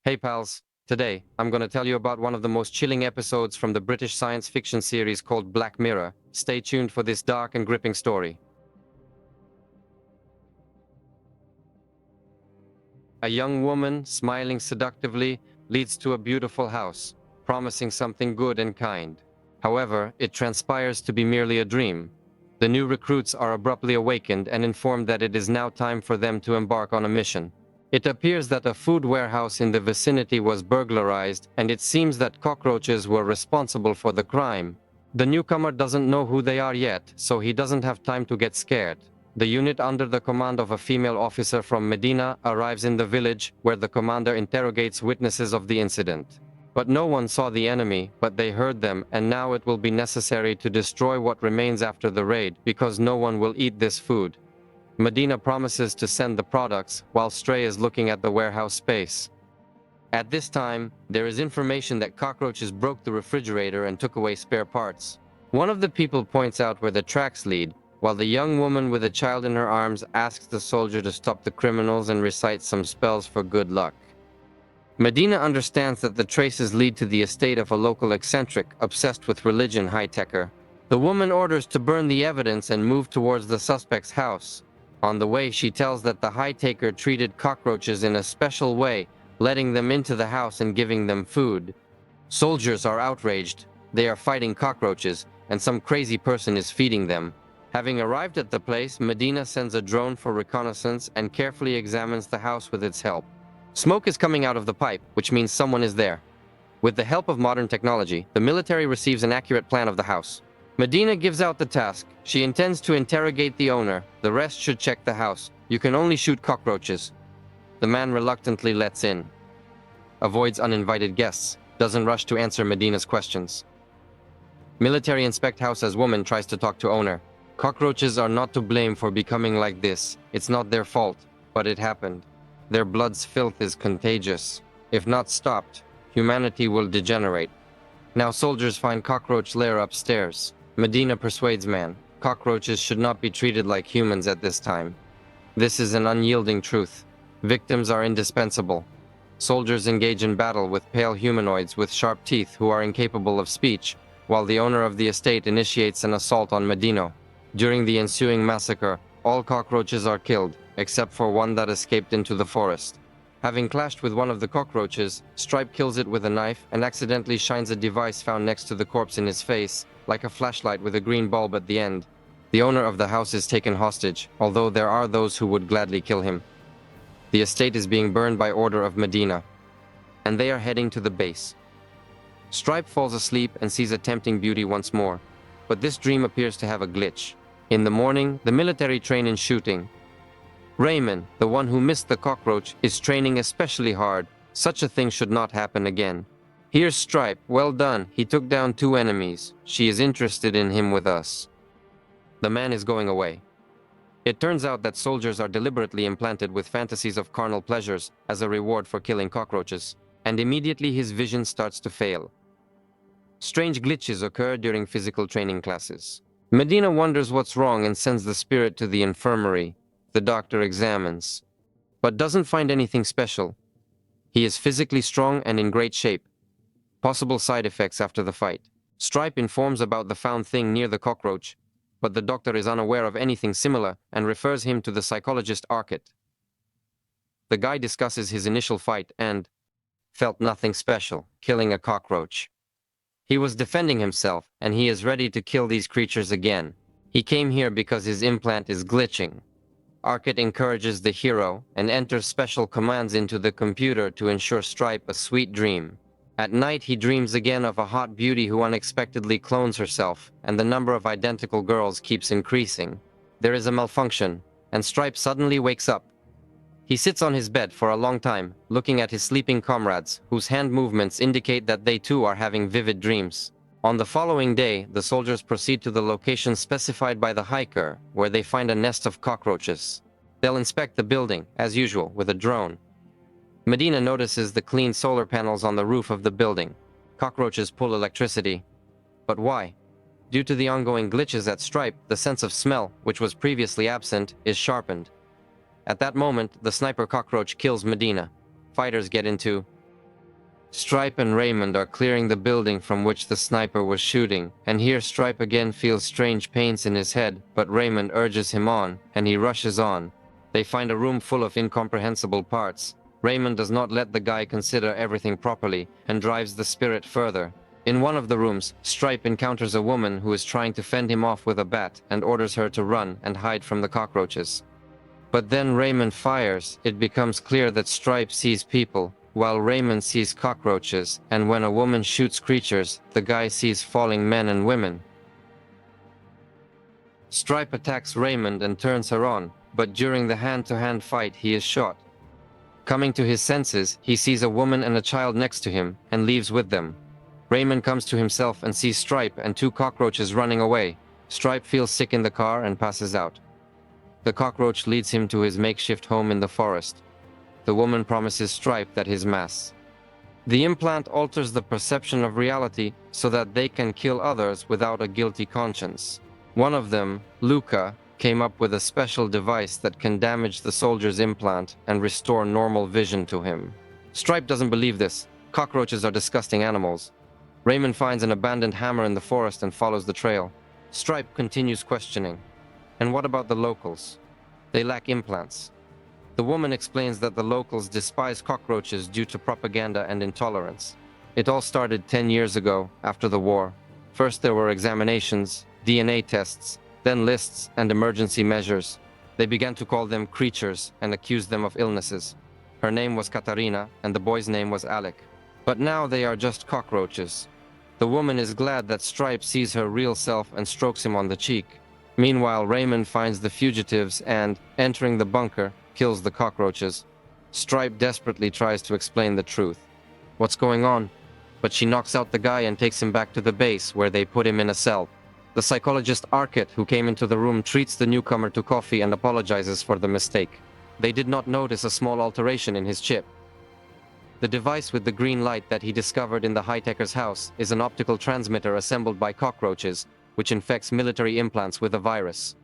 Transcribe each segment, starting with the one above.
Hey pals, today I'm gonna tell you about one of the most chilling episodes from the British science fiction series called Black Mirror. Stay tuned for this dark and gripping story. A young woman, smiling seductively, leads to a beautiful house, promising something good and kind. However, it transpires to be merely a dream. The new recruits are abruptly awakened and informed that it is now time for them to embark on a mission. It appears that a food warehouse in the vicinity was burglarized, and it seems that cockroaches were responsible for the crime. The newcomer doesn't know who they are yet, so he doesn't have time to get scared. The unit under the command of a female officer from Medina arrives in the village, where the commander interrogates witnesses of the incident. But no one saw the enemy, but they heard them, and now it will be necessary to destroy what remains after the raid, because no one will eat this food. Medina promises to send the products, while Stray is looking at the warehouse space. At this time, there is information that cockroaches broke the refrigerator and took away spare parts. One of the people points out where the tracks lead, while the young woman with a child in her arms asks the soldier to stop the criminals and recite some spells for good luck. Medina understands that the traces lead to the estate of a local eccentric obsessed with religion high-techer. The woman orders to burn the evidence and move towards the suspect's house. On the way, she tells that the high-taker treated cockroaches in a special way, letting them into the house and giving them food. Soldiers are outraged. They are fighting cockroaches, and some crazy person is feeding them. Having arrived at the place, Medina sends a drone for reconnaissance and carefully examines the house with its help. Smoke is coming out of the pipe, which means someone is there. With the help of modern technology, the military receives an accurate plan of the house. Medina gives out the task. She intends to interrogate the owner. The rest should check the house. You can only shoot cockroaches. The man reluctantly lets in. Avoids uninvited guests. Doesn't rush to answer Medina's questions. Military inspect house as woman tries to talk to owner. Cockroaches are not to blame for becoming like this. It's not their fault, but it happened. Their blood's filth is contagious. If not stopped, humanity will degenerate. Now soldiers find cockroach lair upstairs. Medina persuades man. Cockroaches should not be treated like humans at this time. This is an unyielding truth. Victims are indispensable. Soldiers engage in battle with pale humanoids with sharp teeth who are incapable of speech, while the owner of the estate initiates an assault on Medina. During the ensuing massacre, all cockroaches are killed, except for one that escaped into the forest. Having clashed with one of the cockroaches, Stripe kills it with a knife and accidentally shines a device found next to the corpse in his face, like a flashlight with a green bulb at the end. The owner of the house is taken hostage, although there are those who would gladly kill him. The estate is being burned by order of Medina, and they are heading to the base. Stripe falls asleep and sees a tempting beauty once more, but this dream appears to have a glitch. In the morning, the military train in shooting. Raymond, the one who missed the cockroach, is training especially hard. Such a thing should not happen again. Here's Stripe. Well done. He took down 2 enemies. She is interested in him with us. The man is going away. It turns out that soldiers are deliberately implanted with fantasies of carnal pleasures as a reward for killing cockroaches, and immediately his vision starts to fail. Strange glitches occur during physical training classes. Medina wonders what's wrong and sends the spirit to the infirmary. The doctor examines, but doesn't find anything special. He is physically strong and in great shape. Possible side effects after the fight. Stripe informs about the found thing near the cockroach, but the doctor is unaware of anything similar and refers him to the psychologist Arcot. The guy discusses his initial fight and felt nothing special, killing a cockroach. He was defending himself, and he is ready to kill these creatures again. He came here because his implant is glitching. Arcot encourages the hero and enters special commands into the computer to ensure Stripe a sweet dream. At night, he dreams again of a hot beauty who unexpectedly clones herself, and the number of identical girls keeps increasing. There is a malfunction, and Stripe suddenly wakes up. He sits on his bed for a long time, looking at his sleeping comrades, whose hand movements indicate that they too are having vivid dreams. On the following day, the soldiers proceed to the location specified by the hiker, where they find a nest of cockroaches. They'll inspect the building, as usual, with a drone. Medina notices the clean solar panels on the roof of the building. Cockroaches pull electricity. But why? Due to the ongoing glitches at Stripe, the sense of smell, which was previously absent, is sharpened. At that moment, the sniper cockroach kills Medina. Fighters get into Stripe and Raymond are clearing the building from which the sniper was shooting, and here Stripe again feels strange pains in his head, but Raymond urges him on, and he rushes on. They find a room full of incomprehensible parts. Raymond does not let the guy consider everything properly, and drives the spirit further. In one of the rooms, Stripe encounters a woman who is trying to fend him off with a bat and orders her to run and hide from the cockroaches. But then Raymond fires. It becomes clear that Stripe sees people, while Raymond sees cockroaches, and when a woman shoots creatures, the guy sees falling men and women. Stripe attacks Raymond and turns her on, but during the hand-to-hand fight he is shot. Coming to his senses, he sees a woman and a child next to him, and leaves with them. Raymond comes to himself and sees Stripe and two cockroaches running away. Stripe feels sick in the car and passes out. The cockroach leads him to his makeshift home in the forest. The woman promises Stripe that his mass. The implant alters the perception of reality so that they can kill others without a guilty conscience. One of them, Luca, came up with a special device that can damage the soldier's implant and restore normal vision to him. Stripe doesn't believe this. Cockroaches are disgusting animals. Raymond finds an abandoned hammer in the forest and follows the trail. Stripe continues questioning. And what about the locals? They lack implants. The woman explains that the locals despise cockroaches due to propaganda and intolerance. It all started 10 years ago, after the war. First there were examinations, DNA tests, then lists and emergency measures. They began to call them creatures and accuse them of illnesses. Her name was Katarina and the boy's name was Alec. But now they are just cockroaches. The woman is glad that Stripe sees her real self and strokes him on the cheek. Meanwhile, Raymond finds the fugitives and, entering the bunker, kills the cockroaches. Stripe desperately tries to explain the truth. What's going on? But she knocks out the guy and takes him back to the base, where they put him in a cell. The psychologist Arquette, who came into the room, treats the newcomer to coffee and apologizes for the mistake. They did not notice a small alteration in his chip. The device with the green light that he discovered in the high-techer's house is an optical transmitter assembled by cockroaches, which infects military implants with a virus.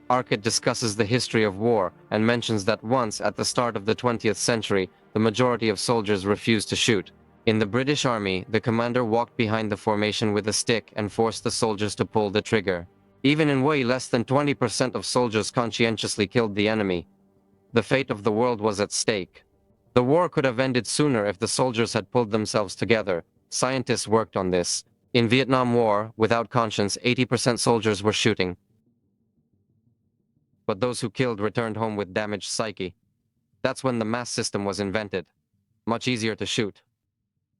Arquette discusses the history of war and mentions that once, at the start of the 20th century, the majority of soldiers refused to shoot. In the British Army, the commander walked behind the formation with a stick and forced the soldiers to pull the trigger. Even in way less than 20% of soldiers conscientiously killed the enemy. The fate of the world was at stake. The war could have ended sooner if the soldiers had pulled themselves together. Scientists worked on this. In Vietnam War, without conscience, 80% soldiers were shooting. But those who killed returned home with damaged psyche. That's when the mass system was invented. Much easier to shoot.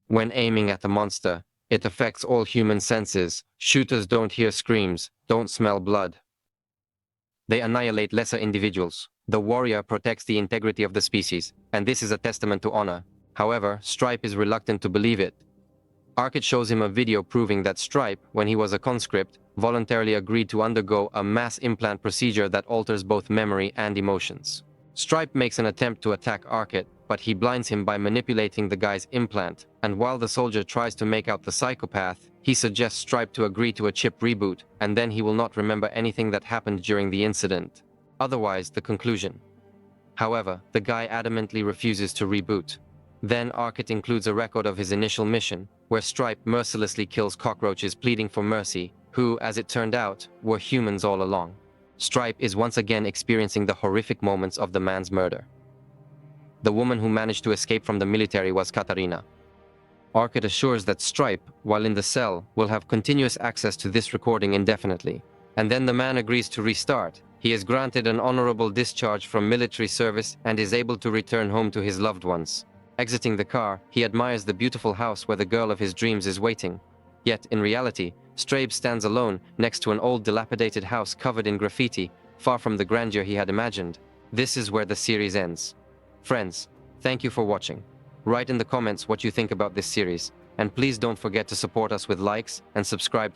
When aiming at the monster, it affects all human senses. Shooters don't hear screams, don't smell blood. They annihilate lesser individuals. The warrior protects the integrity of the species, and this is a testament to honor. However, Stripe is reluctant to believe it. Arquette shows him a video proving that Stripe, when he was a conscript, voluntarily agreed to undergo a mass implant procedure that alters both memory and emotions. Stripe makes an attempt to attack Arquette, but he blinds him by manipulating the guy's implant, and while the soldier tries to make out the psychopath, he suggests Stripe to agree to a chip reboot, and then he will not remember anything that happened during the incident. Otherwise, the conclusion. However, the guy adamantly refuses to reboot. Then Arquette includes a record of his initial mission, where Stripe mercilessly kills cockroaches pleading for mercy, who, as it turned out, were humans all along. Stripe is once again experiencing the horrific moments of the man's murder. The woman who managed to escape from the military was Katarina. Arquette assures that Stripe, while in the cell, will have continuous access to this recording indefinitely. And then the man agrees to restart. He is granted an honorable discharge from military service and is able to return home to his loved ones. Exiting the car, he admires the beautiful house where the girl of his dreams is waiting. Yet, in reality, Stripe stands alone next to an old dilapidated house covered in graffiti, far from the grandeur he had imagined. This is where the series ends. Friends, thank you for watching. Write in the comments what you think about this series, and please don't forget to support us with likes and subscribe.